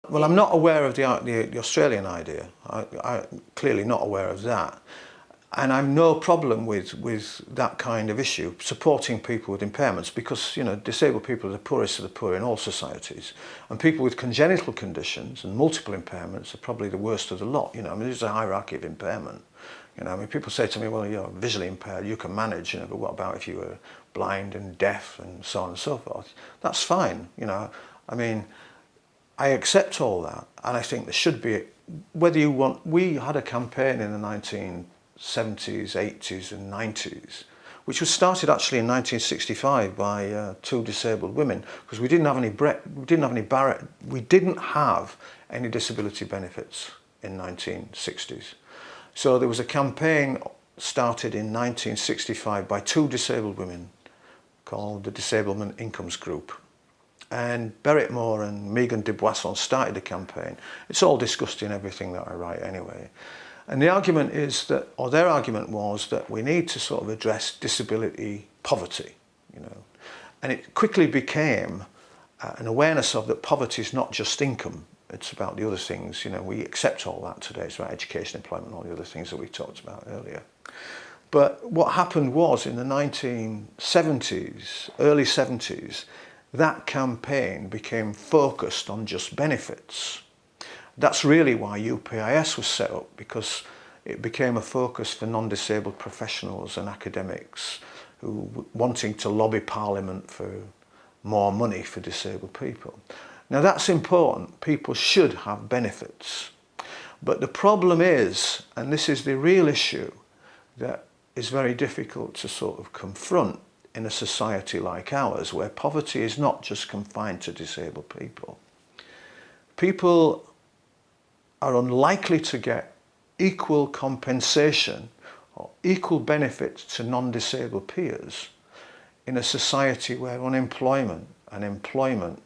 Well, I'm not aware of the Australian idea. I'm clearly not aware of that. And I've no problem with that kind of issue, supporting people with impairments, because, you know, disabled people are the poorest of the poor in all societies. And people with congenital conditions and multiple impairments are probably the worst of the lot. You know, I mean, there's a hierarchy of impairment. You know, I mean, people say to me, well, you're visually impaired, you can manage, you know, but what about if you were blind and deaf and so on and so forth? That's fine, you know. I mean, I accept all that, and I think there should be, whether you want, we had a campaign in the 1970s, 80s and 90s, which was started actually in 1965 by two disabled women, because we didn't have any disability benefits in 1960s. So there was a campaign started in 1965 by two disabled women called the Disablement Incomes Group. And Berritt Moore and Megan de Boisson started the campaign. It's all discussed in everything that I write anyway. And the argument is that, or their argument was that we need to sort of address disability poverty, you know. And it quickly became an awareness of that poverty is not just income, it's about the other things, you know. We accept all that today, it's about education, employment, all the other things that we talked about earlier. But what happened was in the 1970s, early 70s, that campaign became focused on just benefits. That's really why UPIS was set up, because it became a focus for non-disabled professionals and academics who were wanting to lobby Parliament for more money for disabled people. Now that's important, people should have benefits. But the problem is, and this is the real issue that is very difficult to sort of confront in a society like ours, where poverty is not just confined to disabled people. People are unlikely to get equal compensation or equal benefits to non-disabled peers in a society where unemployment and employment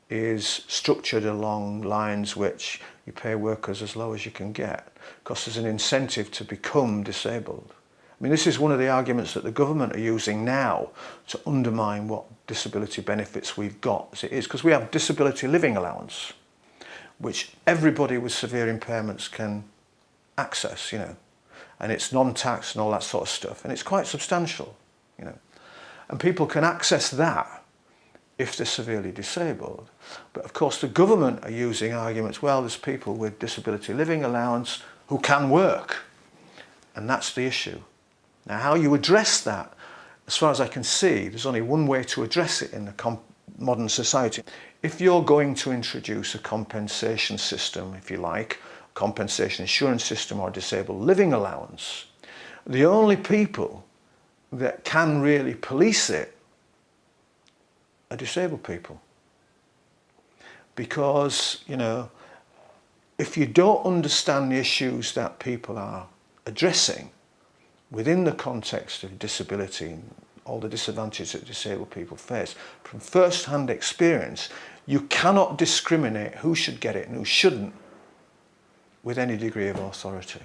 is structured along lines which you pay workers as low as you can get, because there's an incentive to become disabled. I mean, this is one of the arguments that the government are using now to undermine what disability benefits we've got as it is, because we have disability living allowance, which everybody with severe impairments can access, you know, and it's non-tax and all that sort of stuff, and it's quite substantial, you know, and people can access that if they're severely disabled. But of course the government are using arguments, well, there's people with disability living allowance who can work, and that's the issue. Now, how you address that, as far as I can see, there's only one way to address it in a modern society. If you're going to introduce a compensation system, if you like, compensation insurance system or disabled living allowance, the only people that can really police it are disabled people. Because, you know, if you don't understand the issues that people are addressing within the context of disability and all the disadvantages that disabled people face, from first-hand experience, you cannot discriminate who should get it and who shouldn't with any degree of authority.